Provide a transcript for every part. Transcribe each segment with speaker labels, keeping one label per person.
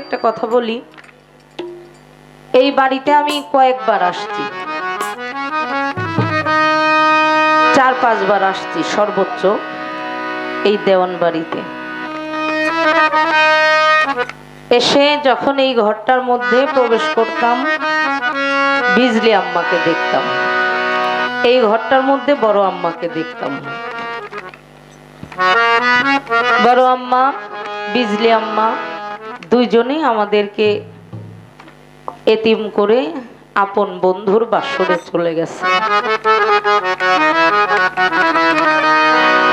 Speaker 1: একটা কথা বলি, এই বাড়িতে আমি কয়েকবার আসছি, 4-5 বার আসছি সর্বোচ্চ এই দেওয়ান বাড়িতে। এসে যখন এই ঘরটার মধ্যে প্রবেশ করতাম, বিজলি আম্মাকে দেখতাম, এই ঘরটার মধ্যে বড় আম্মাকে দেখতাম। বড় আম্মা, বিজলি আম্মা দুইজনেই আমাদেরকে এতিম করে আপন বন্ধুর বাসরে চলে গেছে।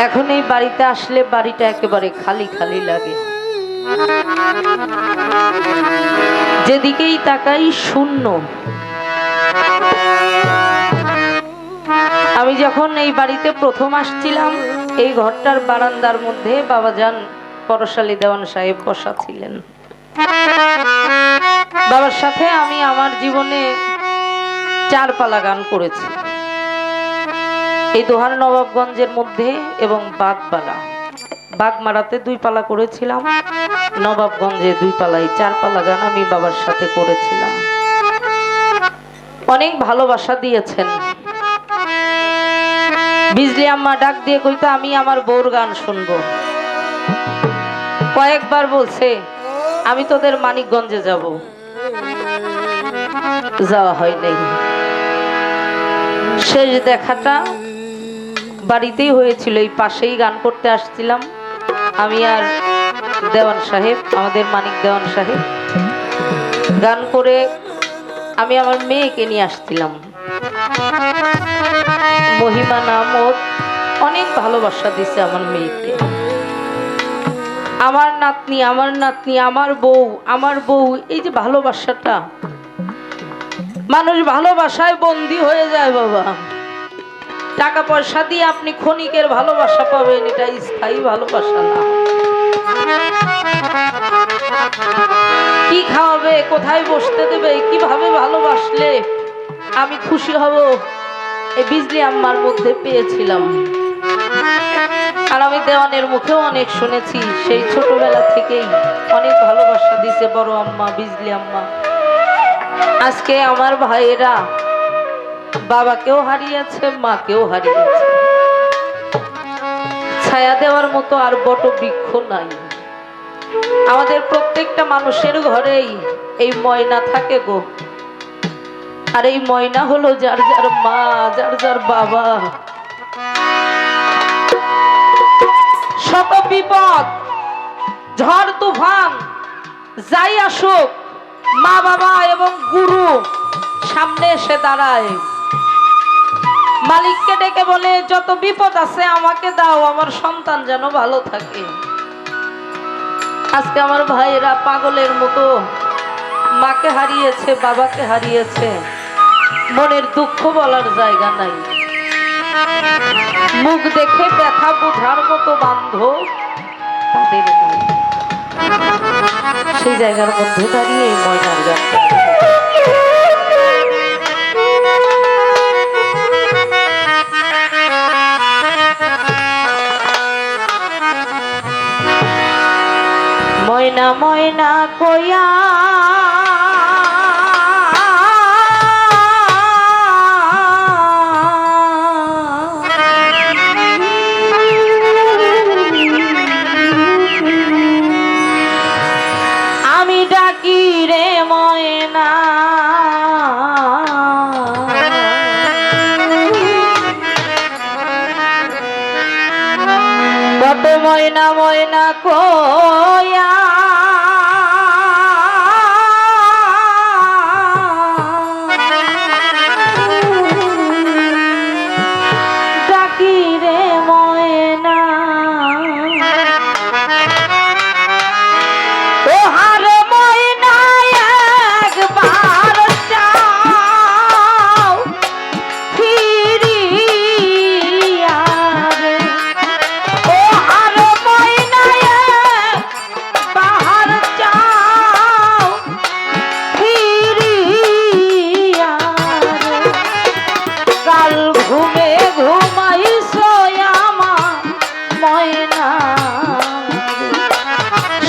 Speaker 1: এখন এই বাড়িতে আসলে বাড়িটা একেবারে খালি খালি লাগে, যেদিকেই তাকাই শূন্য। আমি যখন এই বাড়িতে প্রথম আসছিলাম, এই ঘরটার বারান্দার মধ্যে বাবাজান পরশালী দেওয়ান সাহেব বসা ছিলেন। বাবার সাথে আমি আমার জীবনে 4 পালা গান করেছি, এই দোহার নবাবগঞ্জের মধ্যে এবং বাগমারাতে 2 পালা করেছিলাম, নবাবগঞ্জে 2 পালা, 4 পালা গান আমি বাবার সাথে করেছিলাম। অনেক ভালোবাসা দিয়েছেন। বিজলি আম্মা ডাক দিয়ে কইতো আমি আমার বউর গান শুনবো। কয়েকবার বলছে আমি তোদের মানিকগঞ্জে যাব, যাওয়া হয় নাই। শেষ দেখাটা বাড়িতেই হয়েছিল, এই পাশেই গান করতে আসছিলাম আমি আর দেওয়ান সাহেব, আমাদের মানিক দেওয়ান সাহেব। গান করে আমি আমার মেয়েকে নিয়ে আসছিলাম, মহিমা নাম ওর, অনেক ভালোবাসা দিছে আমার মেয়েকে। আমার নাতনি, আমার নাতনি, আমার বউ, আমার বউ, এই যে ভালোবাসাটা, মানুষ ভালোবাসায় বন্দী হয়ে যায় বাবা। টাকা পয়সা দিয়ে আপনি ক্ষণিকের ভালোবাসা পাবেন, এটা স্থায়ী ভালোবাসা না। কি খাওয়াবে, কোথায় বসতে দেবে, কিভাবে ভালোবাসলে আমি খুশি হব, এই বিজলি আম্মার মধ্যে পেয়েছিলাম। আর আমি দেওয়ানের মুখেও অনেক শুনেছি, সেই ছোটবেলা থেকেই অনেক ভালোবাসা দিছে বড় আম্মা, বিজলি আম্মা। আজকে আমার ভাইয়েরা বাবাকেও হারিয়েছে, মাকেও হারিয়েছে। ছায়া দেওয়ার মতো আর বট বৃক্ষ নাই। আমাদের প্রত্যেকটা মানুষের ঘরেই এই ময়না থাকে গো, আর এই ময়না হলো যার যার মা, যার যার বাবা। শত বিপদ, ঝড় তুফান যাই আসুক, মা বাবা এবং গুরু সামনে এসে দাঁড়ায়, মালিককে ডেকে বলে যত বিপদ আছে আমাকে দাও, আমার সন্তান যেন ভালো থাকে। আজকে আমার ভাইয়েরা পাগলের মতো মাকে হারিয়েছে, বাবাকে হারিয়েছে, মনের দুঃখ বলার জায়গা নাই। মুখ দেখে ব্যথা বোঝার মতো বান্ধব তাদের নাই। সেই জায়গার মধ্যে দাঁড়িয়ে ময়নার গান। ময়না ময়না কইয়া আমি ডাকি রে ময়না, কত ময়না ময়না কইয়া ডাকি রে ময়না, ও হার ময়না একবার চাও ফিরিয়া রে, ও হার ময়না একবার চাও ফিরিয়া রে, কাল ঘুমে ঘুমাইছো আমার ময়না,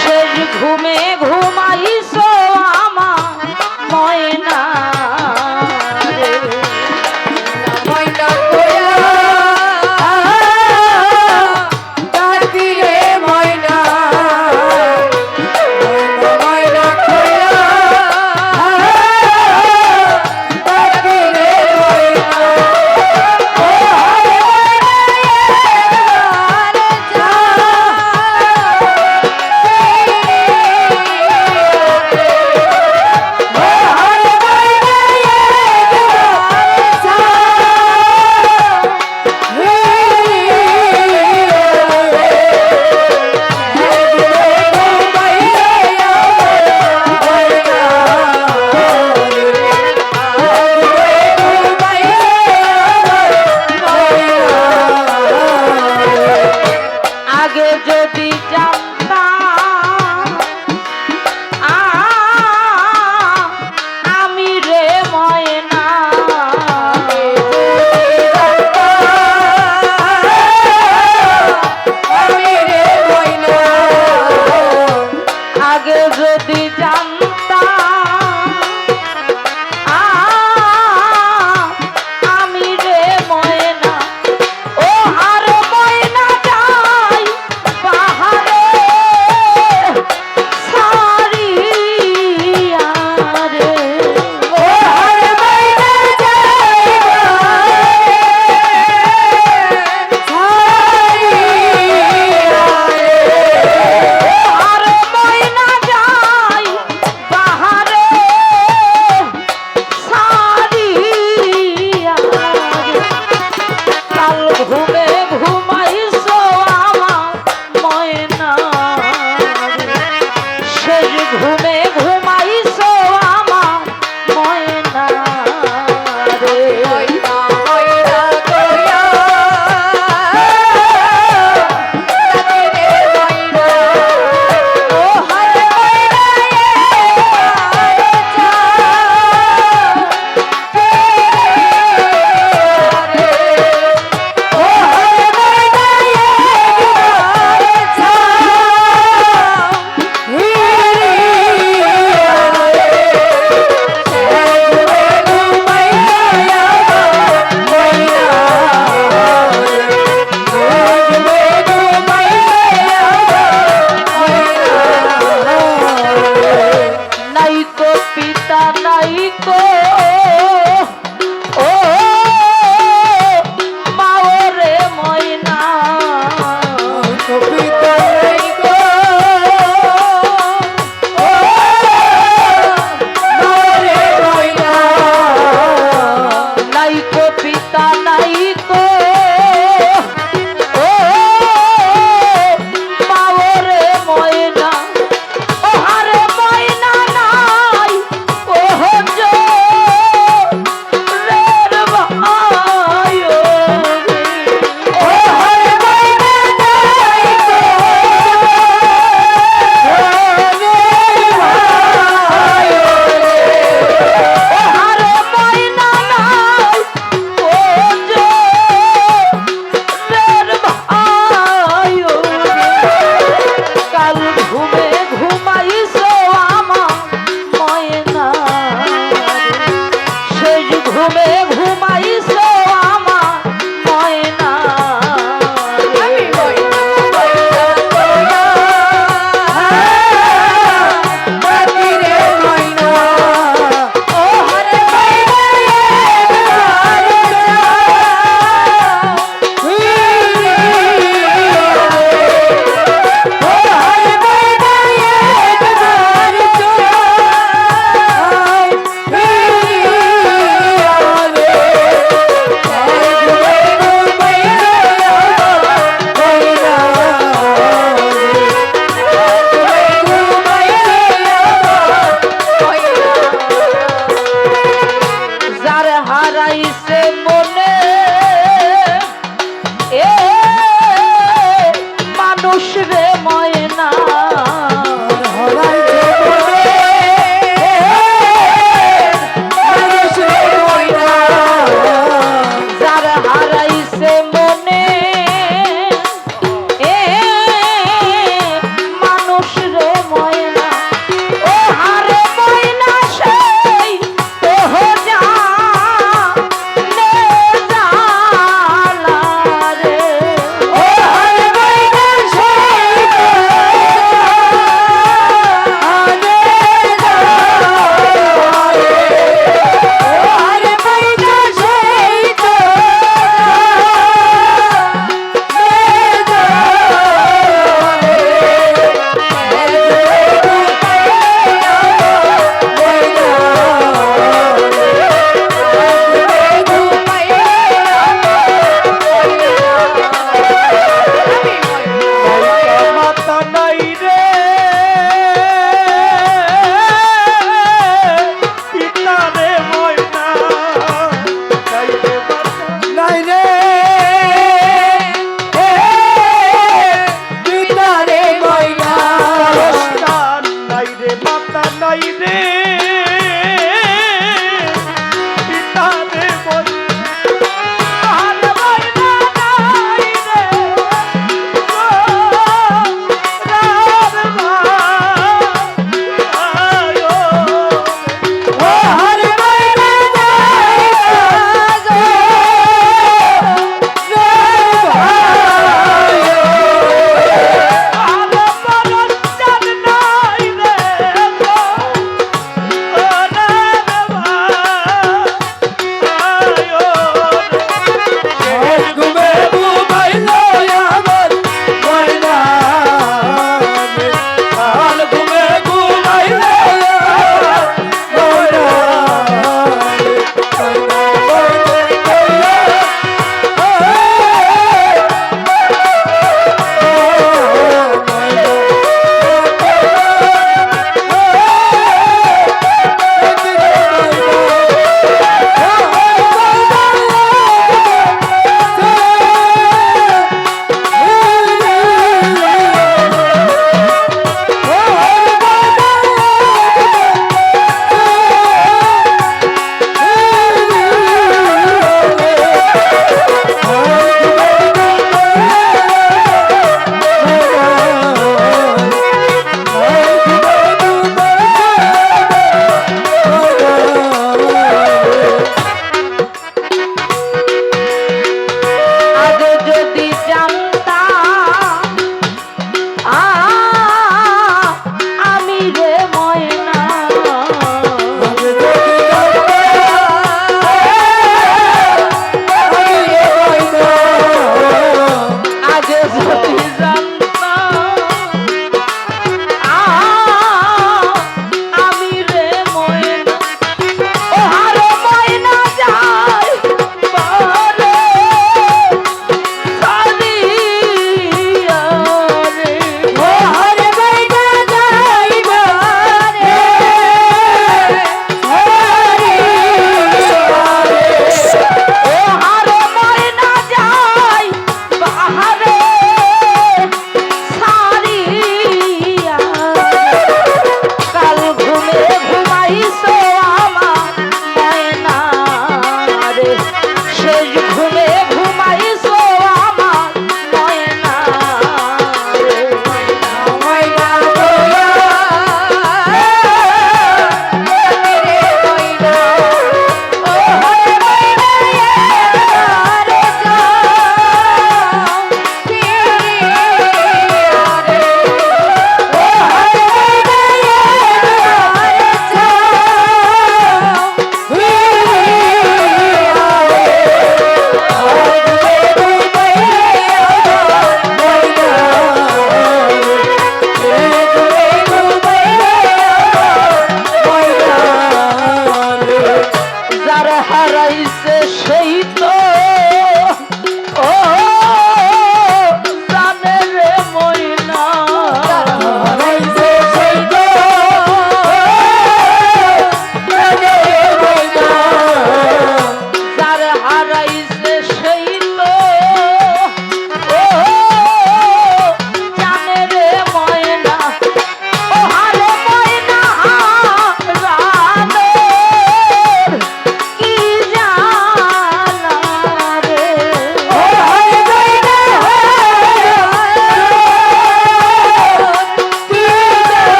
Speaker 1: শেষ ঘুমে ঘুম আগে যদি জানতাম আমি রে ময়না ও আর ময়না যাই পাহাড়ে সারিয়া রে ও আর ময়না যাই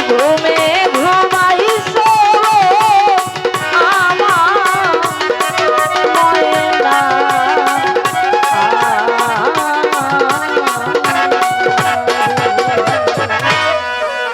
Speaker 1: ঘুমে